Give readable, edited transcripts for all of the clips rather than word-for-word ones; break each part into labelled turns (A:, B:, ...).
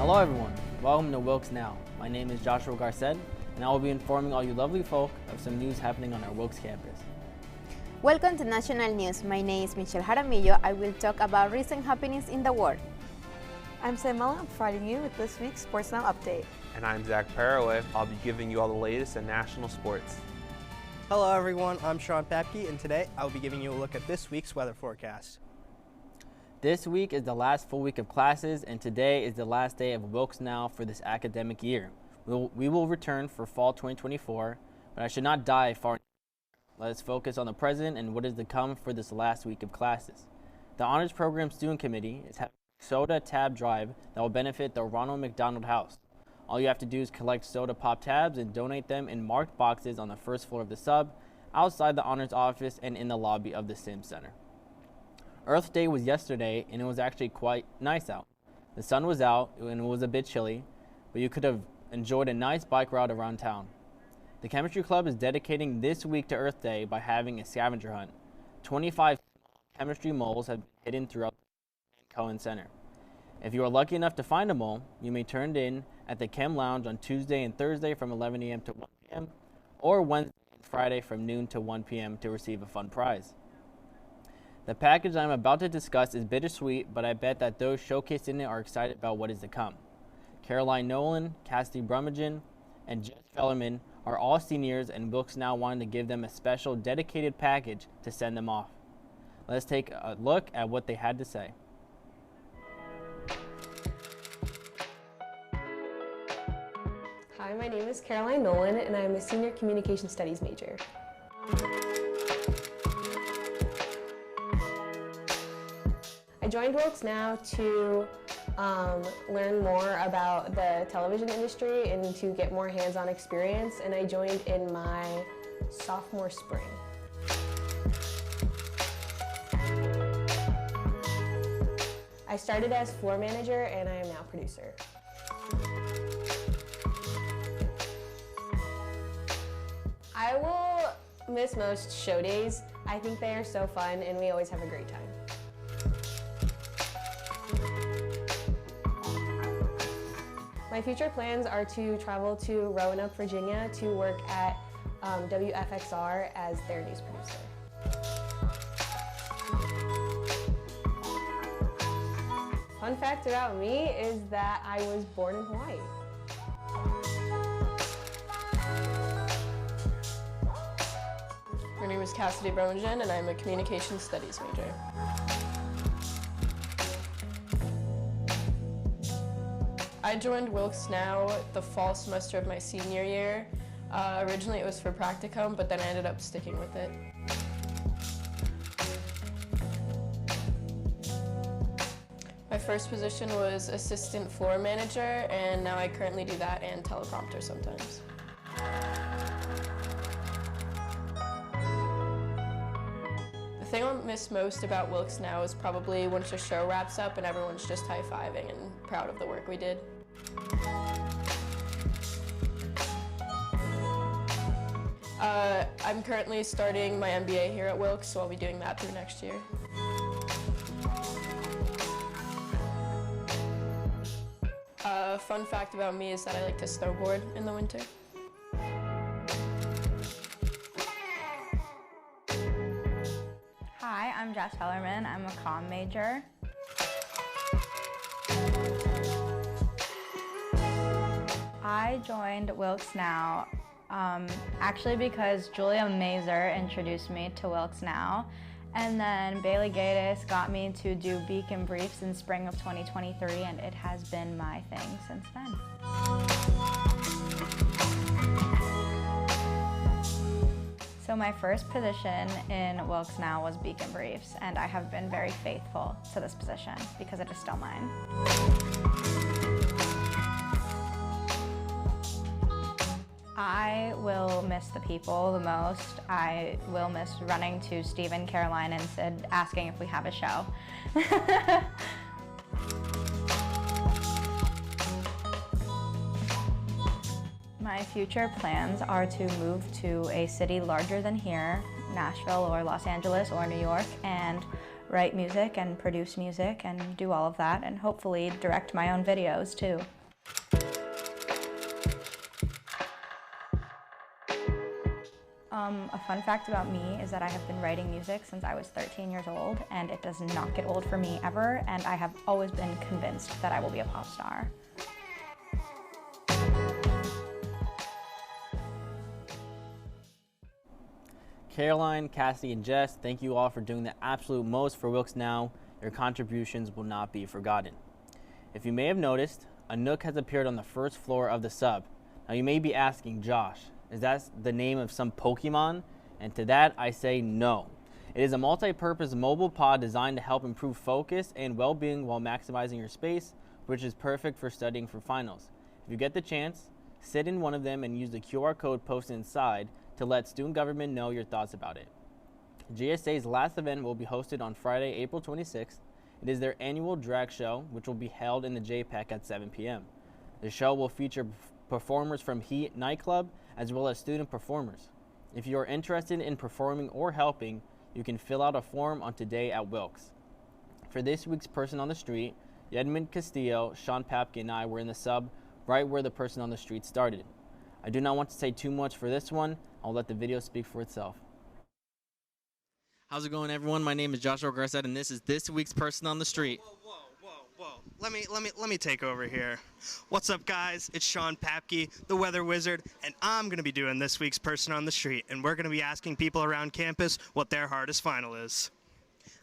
A: Hello everyone, welcome to Wilkes Now. My name is Joshua Garcet, and I will be informing all you lovely folk of some news happening on our Wilkes campus.
B: Welcome to National News. My name is Michelle Jaramillo. I will talk about recent happenings in the world.
C: I'm Saimala, I'm providing you with this week's Sports Now update.
D: And I'm Zach Paraway. I'll be giving you all the latest in national sports.
E: Hello everyone, I'm Sean Papke, and today I'll be giving you a look at this week's weather forecast.
A: This week is the last full week of classes, and today is the last day of Wilkes Now for this academic year. We will return for fall 2024, but I should not dive far. Let us focus on the present and what is to come for this last week of classes. The Honors Program Student Committee is having a soda tab drive that will benefit the Ronald McDonald House. All you have to do is collect soda pop tabs and donate them in marked boxes on the first floor of the sub, outside the Honors office, and in the lobby of the Sims Center. Earth Day was yesterday, and it was actually quite nice out. The sun was out, and it was a bit chilly, but you could have enjoyed a nice bike ride around town. The Chemistry Club is dedicating this week to Earth Day by having a scavenger hunt. 25 chemistry moles have been hidden throughout the Cohen Center. If you are lucky enough to find a mole, you may turn it in at the Chem Lounge on Tuesday and Thursday from 11 a.m. to 1 p.m. or Wednesday and Friday from noon to 1 p.m. to receive a fun prize. The package I'm about to discuss is bittersweet, but I bet that those showcased in it are excited about what is to come. Caroline Nolan, Cassidy Brummagem, and Jess Fellerman are all seniors, and Wilkes Now wanted to give them a special dedicated package to send them off. Let's take a look at what they had to say.
F: Hi, my name is Caroline Nolan, and I am a senior communication studies major. I joined Wilkes Now to learn more about the television industry and to get more hands-on experience, and I joined in my sophomore spring. I started as floor manager, and I am now producer. I will miss most show days. I think they are so fun, and we always have a great time. My future plans are to travel to Roanoke, Virginia to work at WFXR as their news producer. Fun fact about me is that I was born in Hawaii.
G: My name is Cassidy Brummagem, and I'm a communication studies major. I joined Wilkes Now the fall semester of my senior year. Originally it was for practicum, but then I ended up sticking with it. My first position was assistant floor manager, and now I currently do that and teleprompter sometimes. The thing I'll miss most about Wilkes Now is probably once the show wraps up and everyone's just high-fiving and proud of the work we did. I'm currently starting my MBA here at Wilkes, so I'll be doing that through next year. Fun fact about me is that I like to snowboard in the winter.
H: Hi, I'm Jess Fellerman. I'm a comm major. I joined Wilkes Now actually because Julia Mazer introduced me to Wilkes Now, and then Bailey Gaddis got me to do Beacon Briefs in spring of 2023, and it has been my thing since then. So my first position in Wilkes Now was Beacon Briefs, and I have been very faithful to this position because it is still mine. I will miss the people the most. I will miss running to Stephen, Caroline, and Sid asking if we have a show. My future plans are to move to a city larger than here, Nashville or Los Angeles or New York, and write music and produce music and do all of that, and hopefully direct my own videos too. A fun fact about me is that I have been writing music since I was 13 years old, and it does not get old for me ever, and I have always been convinced that I will be a pop star.
A: Caroline, Cassie, and Jess, thank you all for doing the absolute most for Wilkes Now. Your contributions will not be forgotten. If you may have noticed, a Nook has appeared on the first floor of the sub. Now you may be asking, Josh, is that the name of some Pokemon? And to that, I say no. It is a multi-purpose mobile pod designed to help improve focus and well-being while maximizing your space, which is perfect for studying for finals. If you get the chance, sit in one of them and use the QR code posted inside to let student government know your thoughts about it. GSA's last event will be hosted on Friday, April 26th. It is their annual drag show, which will be held in the JPEC at 7 p.m. The show will feature performers from Heat nightclub as well as student performers. If you are interested in performing or helping, you can fill out a form on Today at Wilkes. For this week's Person on the Street, Yedmund Castillo, Sean Papke, and I were in the sub right where the Person on the Street started. I do not want to say too much for this one. I'll let the video speak for itself. How's it going, everyone? My name is Joshua Garcet, and this is this week's Person on the Street.
E: Whoa. Let me take over here. What's up, guys? It's Sean Papke, the Weather Wizard, and I'm going to be doing this week's Person on the Street, and we're going to be asking people around campus what their hardest final is.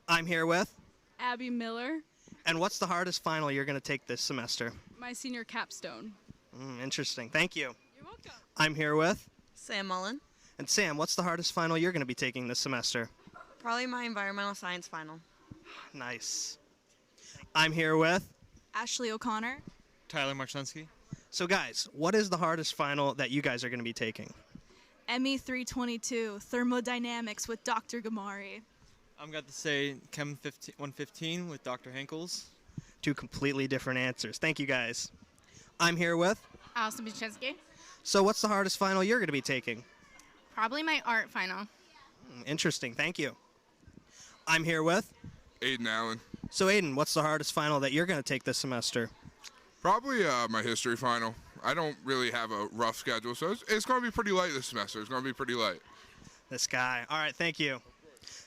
E: I'm here with
I: Abby Miller.
E: And what's the hardest final you're going to take this semester?
I: My senior capstone.
E: Interesting. Thank you.
I: You're welcome.
E: I'm here with
C: Sam Mullen.
E: And Sam, what's the hardest final you're going to be taking this semester?
C: Probably my environmental science final.
E: Nice. I'm here with
I: Ashley O'Connor.
J: Tyler Marchensky.
E: So guys, what is the hardest final that you guys are going to be taking?
I: ME 322 Thermodynamics with Dr. Gamari.
J: I'm going to say Chem 115 with Dr. Henkels.
E: Two completely different answers. Thank you guys. I'm here with
K: Allison Buchensky.
E: So what's the hardest final you're going to be taking?
K: Probably my art final.
E: Interesting. Thank you. I'm here with
L: Aiden Allen.
E: So Aiden, what's the hardest final that you're going to take this semester?
L: Probably my history final. I don't really have a rough schedule, so it's going to be pretty light this semester. It's going to be pretty light.
E: This guy. All right, thank you.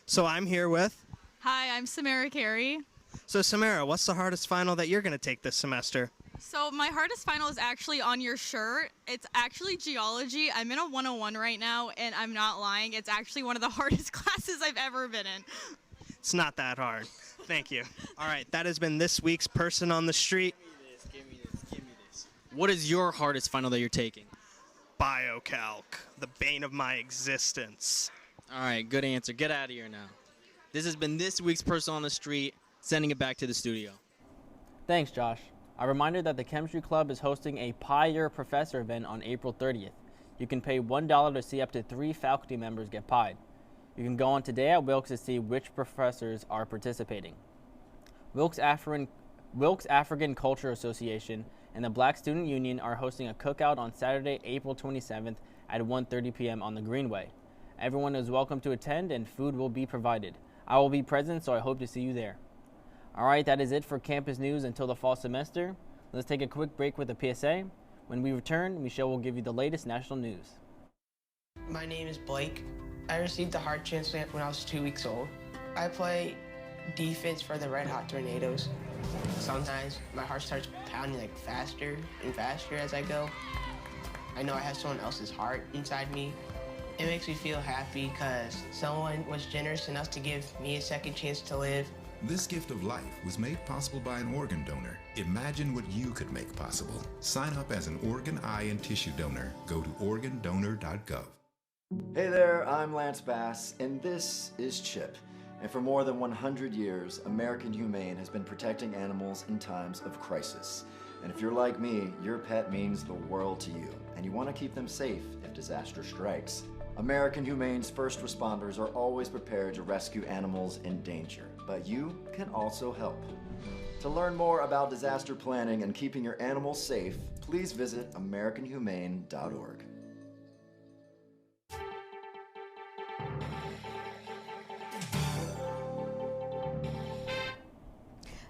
E: So I'm here with
I: Hi, I'm Samara Carey.
E: So Samara, what's the hardest final that you're going to take this semester?
I: So my hardest final is actually on your shirt. It's actually geology. I'm in a 101 right now, and I'm not lying. It's actually one of the hardest classes I've ever been in.
E: It's not that hard. Thank you. All right, that has been this week's Person on the Street.
A: Give me this. What is your hardest final that you're taking?
E: Biocalc, the bane of my existence.
A: All right, good answer. Get out of here now. This has been this week's Person on the Street, sending it back to the studio. Thanks, Josh. A reminder that the Chemistry Club is hosting a Pi Year Professor event on April 30th. You can pay $1 to see up to 3 faculty members get pied. You can go on Today at Wilkes to see which professors are participating. Wilkes African Culture Association and the Black Student Union are hosting a cookout on Saturday, April 27th at 1:30 p.m. on the Greenway. Everyone is welcome to attend and food will be provided. I will be present, so I hope to see you there. All right, that is it for campus news until the fall semester. Let's take a quick break with a PSA. When we return, Michelle will give you the latest national news.
M: My name is Blake. I received a heart transplant when I was 2 weeks old. I play defense for the Red Hot Tornadoes. Sometimes my heart starts pounding like faster and faster as I go. I know I have someone else's heart inside me. It makes me feel happy because someone was generous enough to give me a second chance to live.
N: This gift of life was made possible by an organ donor. Imagine what you could make possible. Sign up as an organ, eye, and tissue donor. Go to organdonor.gov.
O: Hey there, I'm Lance Bass, and this is Chip. And for more than 100 years, American Humane has been protecting animals in times of crisis. And if you're like me, your pet means the world to you, and you want to keep them safe if disaster strikes. American Humane's first responders are always prepared to rescue animals in danger, but you can also help. To learn more about disaster planning and keeping your animals safe, please visit AmericanHumane.org.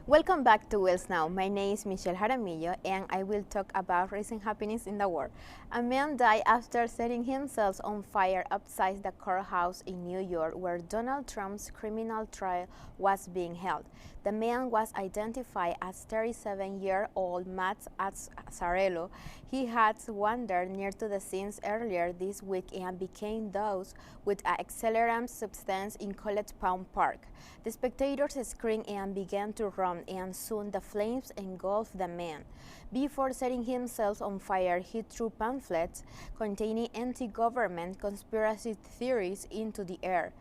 B: Welcome back to Wheels Now. My name is Michelle Jaramillo and I will talk about recent happenings in the world. A man died after setting himself on fire outside the courthouse in New York where Donald Trump's criminal trial was being held. The man was identified as 37-year-old Matt Azzarello. He had wandered near to the scenes earlier this week and became doused with an accelerant substance in College Pond Park. The spectators screamed and began to run, and soon the flames engulfed the man. Before setting himself on fire, he threw pamphlets containing anti-government conspiracy theories into the air.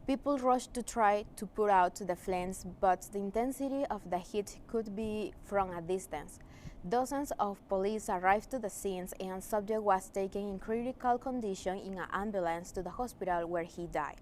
B: People rushed to try to put out the flames, but the intensity of the heat could be from a distance. Dozens of police arrived to the scenes, and subject was taken in critical condition in an ambulance to the hospital where he died.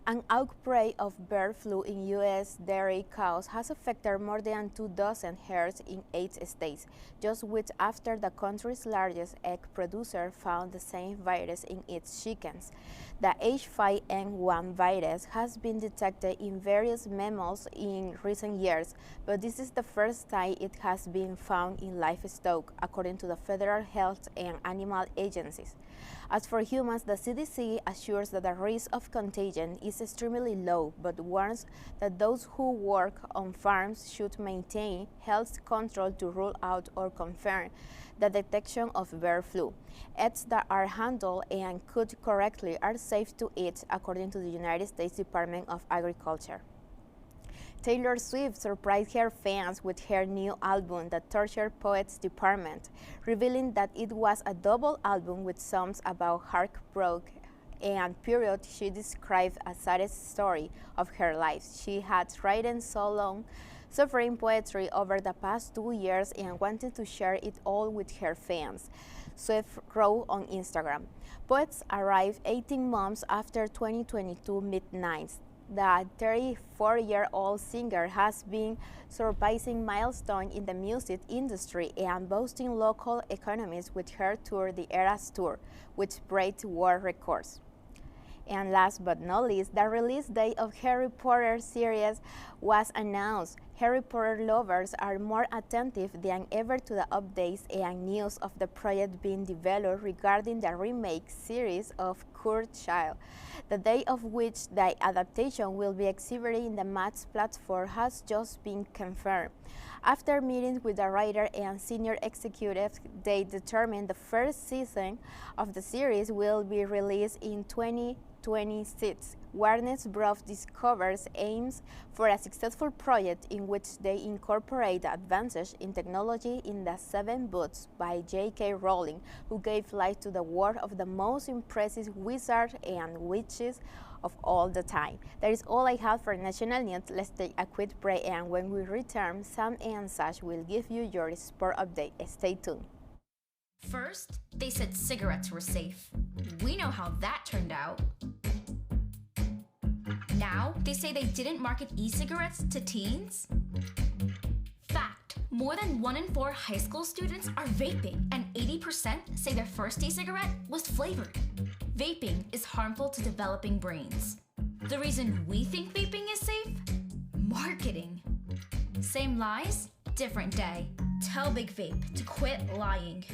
B: An outbreak of bird flu in U.S. dairy cows has affected more than 24 herds in 8 states, just weeks after the country's largest egg producer found the same virus in its chickens. The H5N1 virus has been detected in various mammals in recent years, but this is the first time it has been found in livestock, according to the Federal Health and Animal Agencies. As for humans, the CDC assures that the risk of contagion is extremely low, but warns that those who work on farms should maintain health control to rule out or confirm the detection of bird flu. Eggs that are handled and cooked correctly are safe to eat, according to the United States Department of Agriculture. Taylor Swift surprised her fans with her new album, The Tortured Poets Department, revealing that it was a double album with songs about heartbreak and period she described as saddest story of her life. She had written so long, suffering poetry over the past 2 years and wanted to share it all with her fans, Swift wrote on Instagram. Poets arrived 18 months after 2022 midnight. The 34-year-old singer has been surpassing milestones in the music industry and boosting local economies with her tour, the Eras Tour, which breaks world records. And last but not least, the release date of Harry Potter series was announced. Harry Potter lovers are more attentive than ever to the updates and news of the project being developed regarding the remake series of Kurt Child. The date of which the adaptation will be exhibited in the Max platform has just been confirmed. After meetings with the writer and senior executives, they determined the first season of the series will be released in 2026. Warner Bros. Discovery aims for a successful project in which they incorporate the advances in technology in the 7 books by J.K. Rowling, who gave life to the world of the most impressive wizards and witches of all the time. That is all I have for national news. Let's take a quick break, and when we return, Sam and Sash will give you your sport update. Stay tuned.
P: First, they said cigarettes were safe. We know how that turned out. Now, they say they didn't market e-cigarettes to teens? Fact, more than 1 in 4 high school students are vaping, and 80% say their first e-cigarette was flavored. Vaping is harmful to developing brains. The reason we think vaping is safe? Marketing. Same lies, different day. Tell Big Vape to quit lying.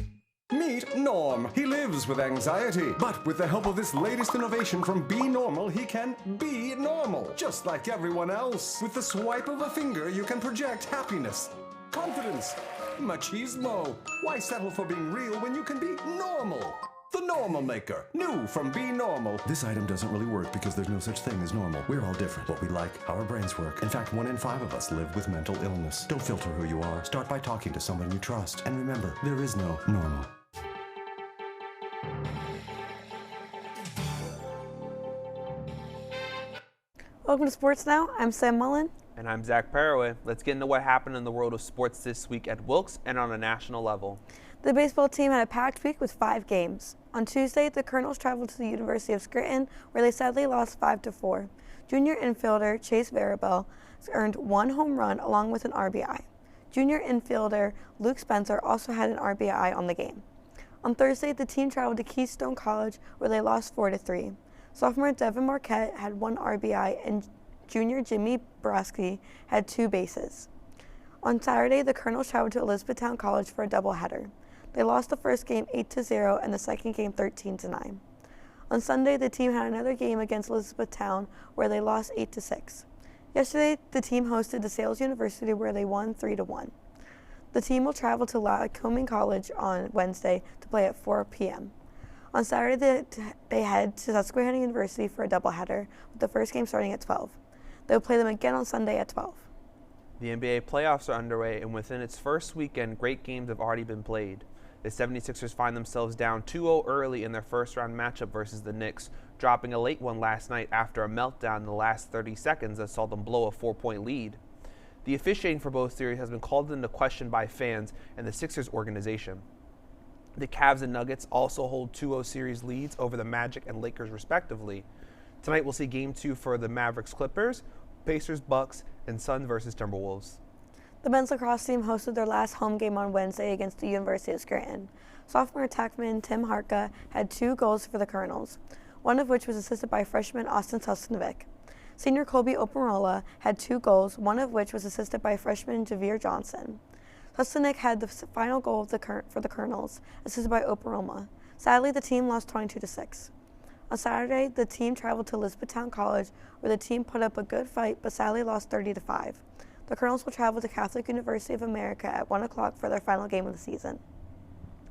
Q: Meet Norm. He lives with anxiety, but with the help of this latest innovation from Be Normal, he can be normal, just like everyone else. With the swipe of a finger, you can project happiness, confidence, machismo. Why settle for being real when you can be normal? The Normal Maker, new from Be Normal. This item doesn't really work because there's no such thing as normal. We're all different. What we like, how our brains work. In fact, 1 in 5 of us live with mental illness. Don't filter who you are. Start by talking to someone you trust. And remember, there is no normal.
C: Welcome to Sports Now. I'm Sam Mullen.
D: And I'm Zach Paraway. Let's get into what happened in the world of sports this week at Wilkes and on a national level.
C: The baseball team had a packed week with 5 games. On Tuesday, the Colonels traveled to the University of Scranton, where they sadly lost 5-4. Junior infielder Chase Verabel earned 1 home run along with an RBI. Junior infielder Luke Spencer also had an RBI on the game. On Thursday, the team traveled to Keystone College, where they lost 4-3. Sophomore Devin Marquette had 1 RBI, and junior Jimmy Broski had 2 bases. On Saturday, the Colonels traveled to Elizabethtown College for a doubleheader. They lost the first game 8-0 and the second game 13-9. On Sunday, the team had another game against Elizabethtown where they lost 8-6. Yesterday, the team hosted DeSales University where they won 3-1. The team will travel to Lycoming College on Wednesday to play at 4 p.m. On Saturday, they head to Susquehanna University for a doubleheader, with the first game starting at 12. They will play them again on Sunday at 12.
D: The NBA playoffs are underway, and within its first weekend, great games have already been played. The 76ers find themselves down 2-0 early in their first-round matchup versus the Knicks, dropping a late one last night after a meltdown in the last 30 seconds that saw them blow a 4-point lead. The officiating for both series has been called into question by fans and the Sixers organization. The Cavs and Nuggets also hold 2-0 series leads over the Magic and Lakers respectively. Tonight we'll see Game 2 for the Mavericks-Clippers, Pacers-Bucks, and Suns versus Timberwolves.
C: The men's lacrosse team hosted their last home game on Wednesday against the University of Scranton. Sophomore attackman Tim Harka had 2 goals for the Colonels, one of which was assisted by freshman Austin Sustanovic. Senior Colby Oparola had 2 goals, one of which was assisted by freshman Javier Johnson. Sustanovic had the final goal for the Colonels, assisted by Oparola. Sadly, the team lost 22-6. On Saturday, the team traveled to Elizabethtown College, where the team put up a good fight but sadly lost 30-5. The Colonels will travel to Catholic University of America at 1 o'clock for their final game of the season.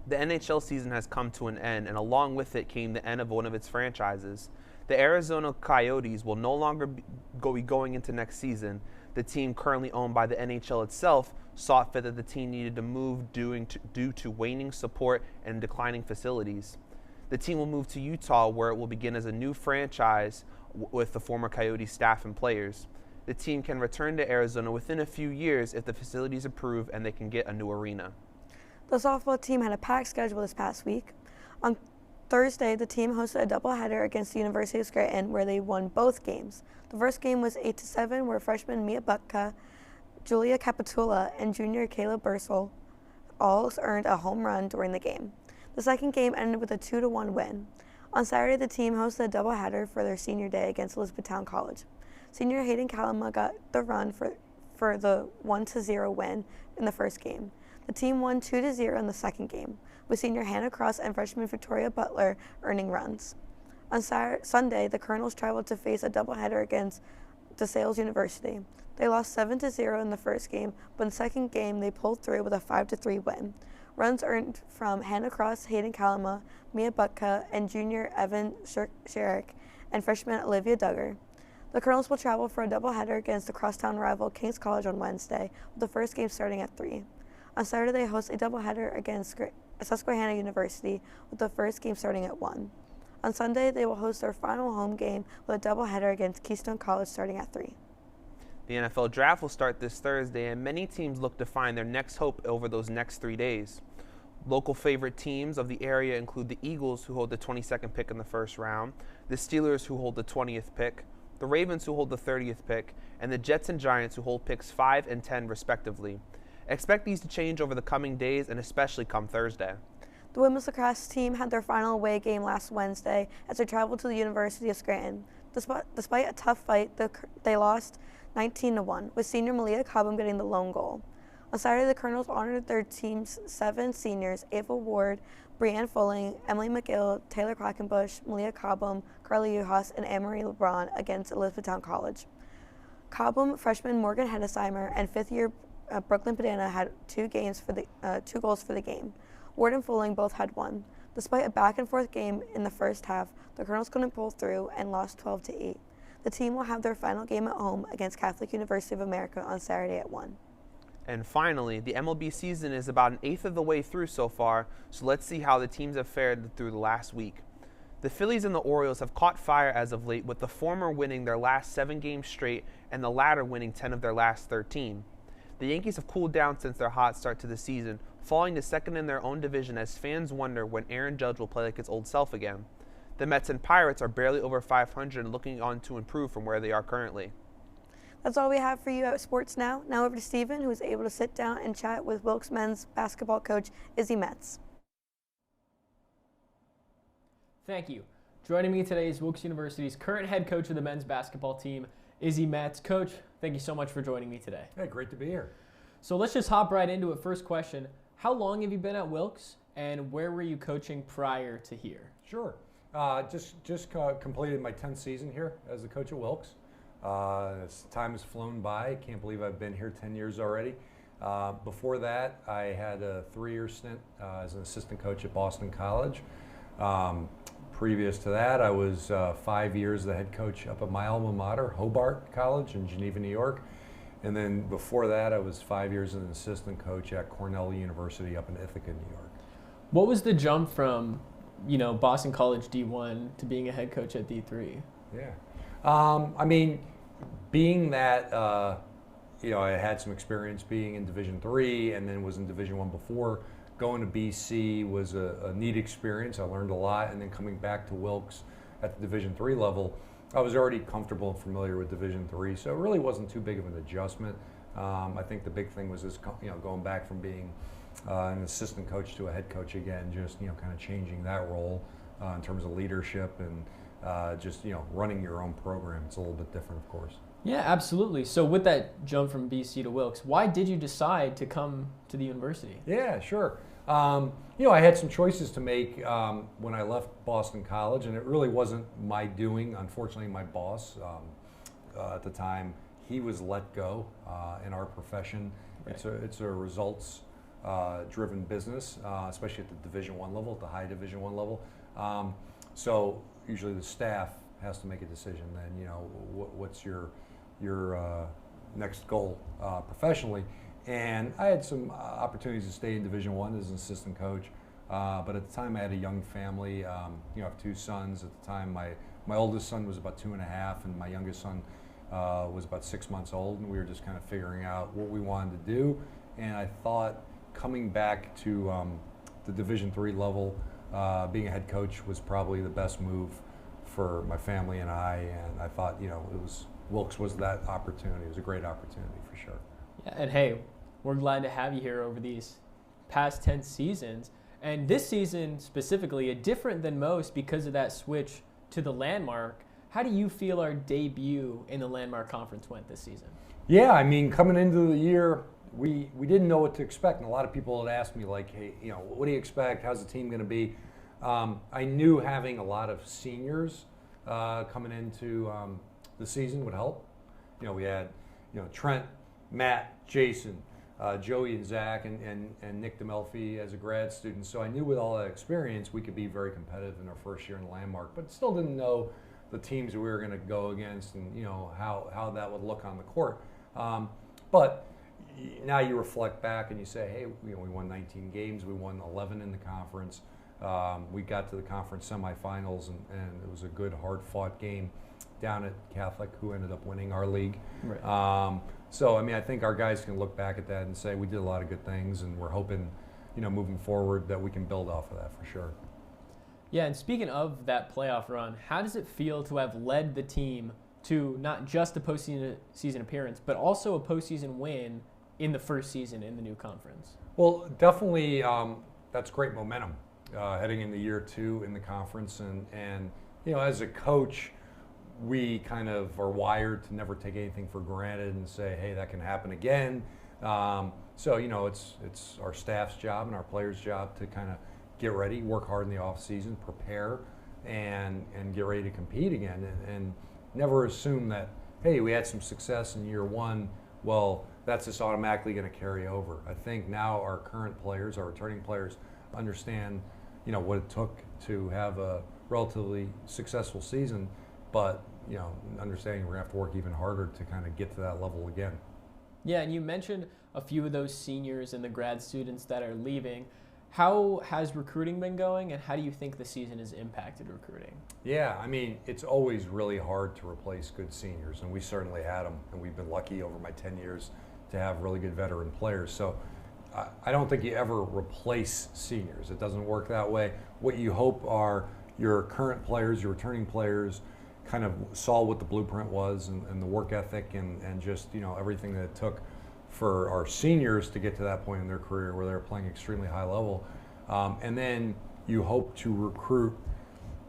D: The NHL season has come to an end, and along with it came the end of one of its franchises. The Arizona Coyotes will no longer be going into next season. The team, currently owned by the NHL itself, saw fit that the team needed to move due to waning support and declining facilities. The team will move to Utah, where it will begin as a new franchise with the former Coyotes staff and players. The team can return to Arizona within a few years if the facilities approve and they can get a new arena.
C: The softball team had a packed schedule this past week. On Thursday, the team hosted a doubleheader against the University of Scranton, where they won both games. The first game was 8-7, where freshman Mia Butka, Julia Capitula, and junior Caleb Bursell all earned a home run during the game. The second game ended with a 2-1 win. On Saturday, the team hosted a doubleheader for their senior day against Elizabethtown College. Senior Hayden Kalama got the run for the 1-0 win in the first game. The team won 2-0 in the second game, with senior Hannah Cross and freshman Victoria Butler earning runs. On Sunday, the Colonels traveled to face a doubleheader against DeSales University. They lost 7-0 in the first game, but in the second game they pulled through with a 5-3 win. Runs earned from Hannah Cross, Hayden Kalama, Mia Butka, and junior Evan Sherrick, and freshman Olivia Duggar. The Colonels will travel for a doubleheader against the crosstown rival King's College on Wednesday, with the first game starting at 3. On Saturday, they host a doubleheader against Susquehanna University, with the first game starting at 1. On Sunday, they will host their final home game with a doubleheader against Keystone College starting at 3.
D: The NFL Draft will start this Thursday, and many teams look to find their next hope over those next 3 days. Local favorite teams of the area include the Eagles, who hold the 22nd pick in the first round, the Steelers, who hold the 20th pick, the Ravens, who hold the 30th pick, and the Jets and Giants, who hold picks 5 and 10 respectively. Expect these to change over the coming days and especially come Thursday.
C: The women's lacrosse team had their final away game last Wednesday as they traveled to the University of Scranton. Despite a tough fight, they lost 19-1, with senior Malia Cobham getting the lone goal. On Saturday, the Colonels honored their team's 7 seniors: Ava Ward, Brianne Fulling, Emily McGill, Taylor Quackenbush, Malia Cobham, Carly Uhas, and Anne-Marie LeBron against Elizabethtown College. Cobham, freshman Morgan Hedesheimer, and fifth-year Brooklyn Banana had 2 goals for the game. Ward and Fulling both had 1. Despite a back-and-forth game in the first half, the Colonels couldn't pull through and lost 12-8. The team will have their final game at home against Catholic University of America on Saturday at 1.
D: And finally, the MLB season is about an eighth of the way through so far, so let's see how the teams have fared through the last week. The Phillies and the Orioles have caught fire as of late, with the former winning their last 7 games straight and the latter winning 10 of their last 13. The Yankees have cooled down since their hot start to the season, falling to second in their own division as fans wonder when Aaron Judge will play like his old self again. The Mets and Pirates are barely over 500 and looking on to improve from where they are currently.
C: That's all we have for you at Sports Now. Now over to Steven, who was able to sit down and chat with Wilkes men's basketball coach Izzy Metz.
R: Thank you. Joining me today is Wilkes University's current head coach of the men's basketball team, Izzy, Matt's coach, thank you so much for joining me today.
S: Hey, great to be here.
R: So let's just hop right into it. First question, how long have you been at Wilkes, and where were you coaching prior to here?
S: Sure. Just completed my 10th season here as the coach at Wilkes. Time has flown by. Can't believe I've been here 10 years already. Before that, I had a 3-year stint as an assistant coach at Boston College. Previous to that, I was 5 years the head coach up at my alma mater, Hobart College in Geneva, New York. And then before that, I was 5 years as an assistant coach at Cornell University up in Ithaca, New York.
R: What was the jump from, Boston College D1 to being a head coach at D3?
S: Yeah. I mean, being that, I had some experience being in Division III and then was in Division I before, going to BC was a neat experience. I learned a lot, and then coming back to Wilkes at the Division III level, I was already comfortable and familiar with Division III, so it really wasn't too big of an adjustment. I think the big thing was just, going back from being an assistant coach to a head coach again, just, kind of changing that role in terms of leadership and just, running your own program. It's a little bit different, of course.
R: Yeah, absolutely. So with that jump from BC to Wilkes, why did you decide to come to the university?
S: Yeah, sure. I had some choices to make when I left Boston College, and it really wasn't my doing. Unfortunately, my boss at the time, he was let go in our profession. Right. It's a results driven business, especially at the Division I level, at the high Division I level. So usually the staff has to make a decision then, what's your next goal professionally. And I had some opportunities to stay in Division I as an assistant coach, but at the time I had a young family. I have 2 sons. At the time, my oldest son was about 2.5, and my youngest son was about 6 months old, and we were just kind of figuring out what we wanted to do. And I thought coming back to the Division III level, being a head coach was probably the best move for my family and I. And I thought, Wilkes was that opportunity. It was a great opportunity for sure.
R: Yeah, and hey, we're glad to have you here over these past 10 seasons. And this season specifically, different than most because of that switch to the Landmark. How do you feel our debut in the Landmark Conference went this season?
S: Yeah, I mean, coming into the year, we didn't know what to expect. And a lot of people had asked me, like, hey, what do you expect? How's the team going to be? I knew having a lot of seniors coming into the season would help. We had, Trent, Matt, Jason, Joey and Zach, and Nick DeMelfi as a grad student. So I knew with all that experience, we could be very competitive in our first year in the Landmark, but still didn't know the teams that we were going to go against and, how that would look on the court. But now you reflect back and you say, hey, we won 19 games. We won 11 in the conference. We got to the conference semifinals, and it was a good, hard-fought game down at Catholic, who ended up winning our league. Right. So, I mean, I think our guys can look back at that and say we did a lot of good things, and we're hoping, moving forward that we can build off of that for sure.
R: Yeah, and speaking of that playoff run, how does it feel to have led the team to not just a postseason appearance, but also a postseason win in the first season in the new conference?
S: Well, definitely that's great momentum heading into year 2 in the conference. And as a coach, we kind of are wired to never take anything for granted and say, hey, that can happen again. So, it's our staff's job and our players' job to kind of get ready, work hard in the off season, prepare, and get ready to compete again. And never assume that, hey, we had some success in year 1, well, that's just automatically going to carry over. I think now our current players, our returning players, understand, what it took to have a relatively successful season, but, understanding we're going to have to work even harder to kind of get to that level again.
R: Yeah, and you mentioned a few of those seniors and the grad students that are leaving. How has recruiting been going, and how do you think the season has impacted recruiting? Yeah,
S: I mean, it's always really hard to replace good seniors, and we certainly had them, and we've been lucky over my 10 years to have really good veteran players. So I don't think you ever replace seniors. It doesn't work that way. What you hope are your current players, your returning players, kind of saw what the blueprint was and the work ethic and just, everything that it took for our seniors to get to that point in their career where they're playing extremely high level. And then you hope to recruit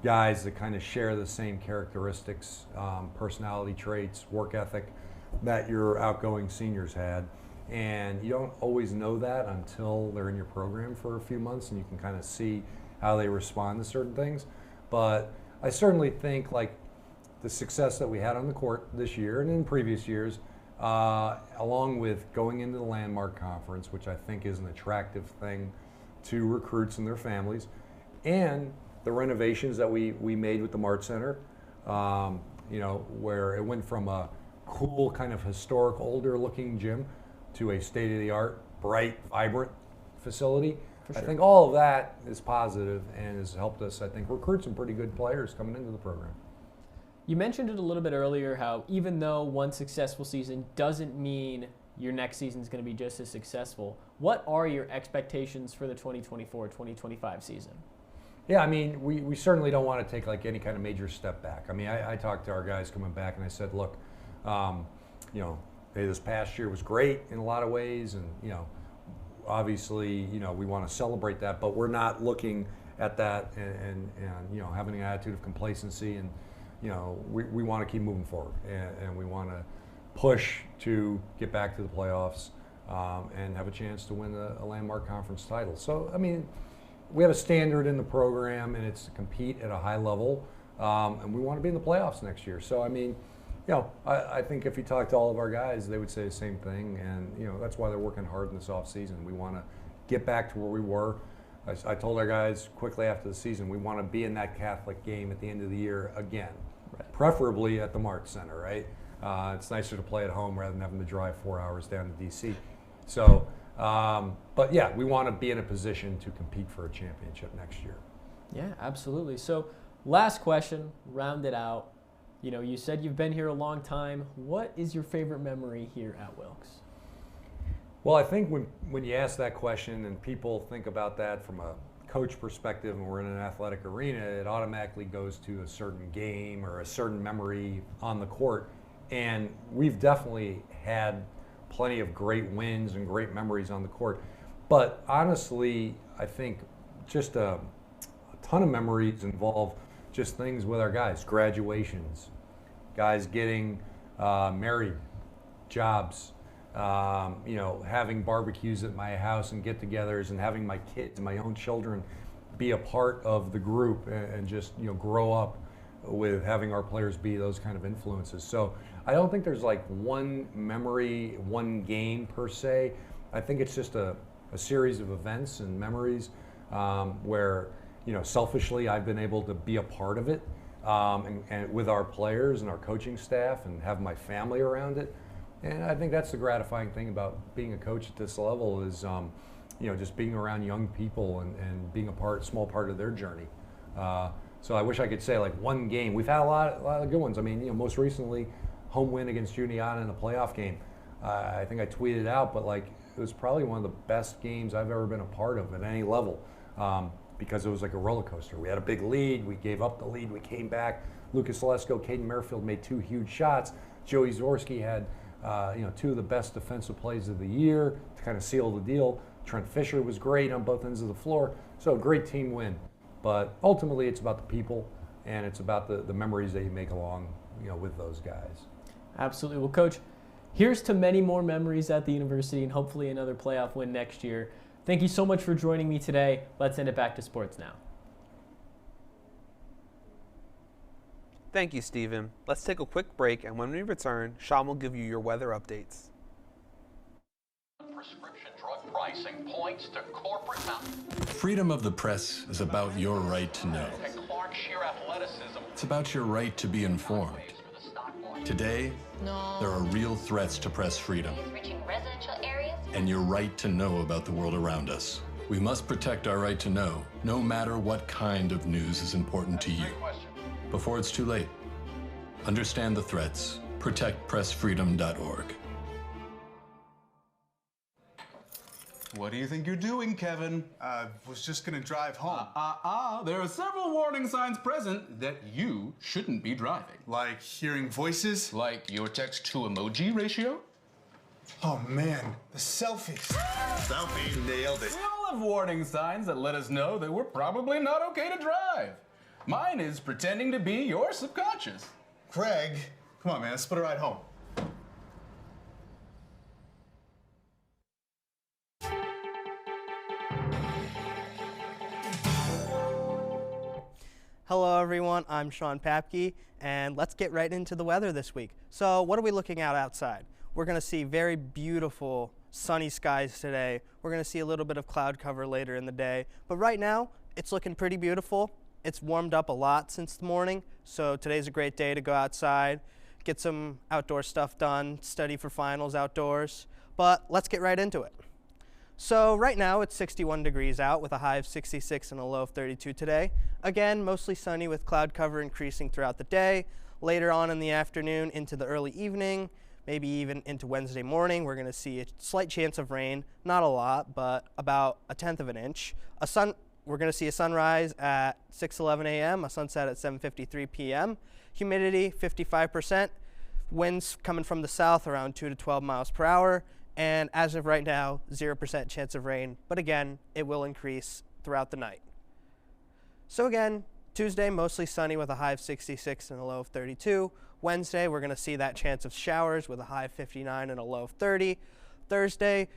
S: guys that kind of share the same characteristics, personality traits, work ethic that your outgoing seniors had. And you don't always know that until they're in your program for a few months and you can kind of see how they respond to certain things. But I certainly think like the success that we had on the court this year and in previous years, along with going into the Landmark Conference, which I think is an attractive thing to recruits and their families, and the renovations that we made with the Mart Center, you know, where it went from a cool kind of historic, older looking gym to a state-of-the-art, bright, vibrant facility.
R: For
S: I
R: sure.
S: think all of that is positive and has helped us, I think, recruit some pretty good players coming into the program.
R: You mentioned it a little bit earlier, how even though one successful season doesn't mean your next season is going to be just as successful, what are your expectations for the 2024-2025 season?
S: Yeah, I mean, we certainly don't want to take like any kind of major step back. I mean, I talked to our guys coming back and I said, look, you know, hey, this past year was great in a lot of ways, and you know, obviously, you know, we want to celebrate that, but we're not looking at that and you know, having an attitude of complacency, and you know, we want to keep moving forward, and we want to push to get back to the playoffs and have a chance to win a Landmark Conference title. So, I mean, we have a standard in the program, and it's to compete at a high level, and we want to be in the playoffs next year. So, I mean, you know, I think if you talk to all of our guys, they would say the same thing, and you know, that's why they're working hard in this off season. We want to get back to where we were. I told our guys quickly after the season, we want to be in that Catholic game at the end of the year again, right. Preferably at the Mart Center, right? It's nicer to play at home rather than having to drive 4 hours down to DC. So, but yeah, we want to be in a position to compete for a championship next year.
R: Yeah, absolutely. So, last question, round it out. You know, you said you've been here a long time. What is your favorite memory here at Wilkes?
S: Well, I think when you ask that question and people think about that from a coach perspective and we're in an athletic arena, it automatically goes to a certain game or a certain memory on the court. And we've definitely had plenty of great wins and great memories on the court. But honestly, I think just a ton of memories involve just things with our guys, graduations, guys getting married, jobs, you know, having barbecues at my house and get-togethers, and having my kids, my own children, be a part of the group and just, you know, grow up with having our players be those kind of influences. So I don't think there's like one memory, one game per se. I think it's just a series of events and memories where, you know, selfishly I've been able to be a part of it and with our players and our coaching staff and have my family around it. And I think that's the gratifying thing about being a coach at this level is, you know, just being around young people and being a small part of their journey. So I wish I could say like one game. We've had a lot of good ones. I mean, you know, most recently, home win against Juniata in a playoff game. I think I tweeted out, but like it was probably one of the best games I've ever been a part of at any level. Because it was like a roller coaster. We had a big lead, we gave up the lead, we came back. Lucas Lesko, Caden Merrifield made 2 huge shots. Joey Zorski had you know, 2 of the best defensive plays of the year to kind of seal the deal. Trent Fisher was great on both ends of the floor. So a great team win. But ultimately it's about the people and it's about the memories that you make along, you know, with those guys.
R: Absolutely. Well, Coach, here's to many more memories at the university and hopefully another playoff win next year. Thank you so much for joining me today. Let's send it back to sports now.
D: Thank you, Stephen. Let's take a quick break, and when we return, Sean will give you your weather updates.
T: Prescription drug pricing points to corporate mountain.
U: Freedom of the press is about your right to know.
T: And Clark sheer athleticism.
U: It's about your right to be informed. Today, there are real threats to press freedom.
P: Reaching residential areas.
U: And your right to know about the world around us. We must protect our right to know, no matter what kind of news is important to you. Before it's too late, understand the threats. ProtectPressFreedom.org.
V: What do you think you're doing, Kevin?
W: Was just gonna drive home.
V: There are several warning signs present that you shouldn't be driving.
W: Like hearing voices?
V: Like your text-to-emoji ratio?
W: Oh man, the selfies.
V: Selfie.
W: Nailed it.
V: We all have warning signs that let us know that we're probably not okay to drive. Mine is pretending to be your subconscious.
W: Craig, come on, man, let's split a ride home.
E: Hello everyone, I'm Sean Papke, and let's get right into the weather this week. So what are we looking at outside? We're going to see very beautiful sunny skies today. We're going to see a little bit of cloud cover later in the day, but right now it's looking pretty beautiful. It's warmed up a lot since the morning, so today's a great day to go outside, get some outdoor stuff done, study for finals outdoors, but let's get right into it. So right now it's 61 degrees out with a high of 66 and a low of 32 today. Again, mostly sunny with cloud cover increasing throughout the day. Later on in the afternoon into the early evening, maybe even into Wednesday morning, we're going to see a slight chance of rain. Not a lot, but about 1/10 of an inch. We're going to see a sunrise at 6:11 a.m., a sunset at 7:53 p.m. Humidity 55%. Winds coming from the south around 2 to 12 miles per hour. And as of right now, 0% chance of rain, but again, it will increase throughout the night. So again, Tuesday, mostly sunny with a high of 66 and a low of 32. Wednesday, we're going to see that chance of showers with a high of 59 and a low of 30. Thursday,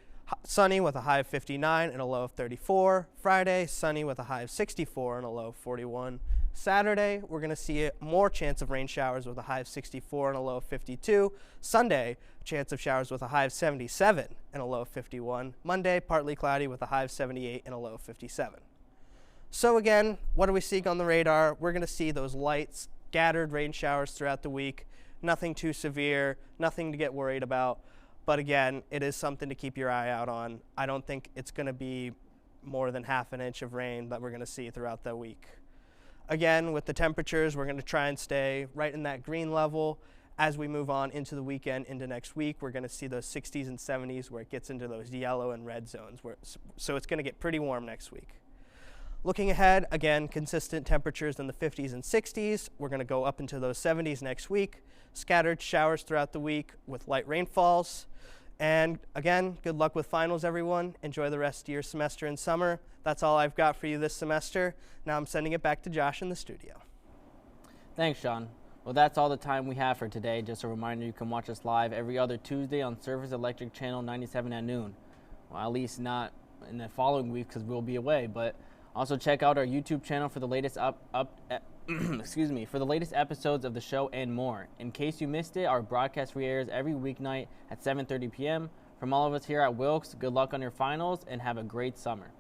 E: sunny with a high of 59 and a low of 34. Friday, sunny with a high of 64 and a low of 41. Saturday, we're going to see more chance of rain showers with a high of 64 and a low of 52. Sunday, chance of showers with a high of 77 and a low of 51. Monday, partly cloudy with a high of 78 and a low of 57. So again, what are we seeing on the radar? We're going to see those light, scattered rain showers throughout the week. Nothing too severe, nothing to get worried about. But again, it is something to keep your eye out on. I don't think it's going to be more than half an inch of rain that we're going to see throughout the week. Again, with the temperatures, we're going to try and stay right in that green level. As we move on into the weekend, into next week, we're going to see those 60s and 70s where it gets into those yellow and red zones. So it's going to get pretty warm next week. Looking ahead, again, consistent temperatures in the 50s and 60s. We're going to go up into those 70s next week. Scattered showers throughout the week with light rainfalls. And again, good luck with finals, everyone. Enjoy the rest of your semester and summer. That's all I've got for you this semester. Now I'm sending it back to Josh in the studio.
A: Thanks, Sean. Well, that's all the time we have for today. Just a reminder, you can watch us live every other Tuesday on Service Electric Channel 97 at noon. Well, at least not in the following week because we'll be away, but also check out our YouTube channel for the latest for the latest episodes of the show and more. In case you missed it, our broadcast re-airs every weeknight at 7:30 p.m. From all of us here at Wilkes, good luck on your finals and have a great summer.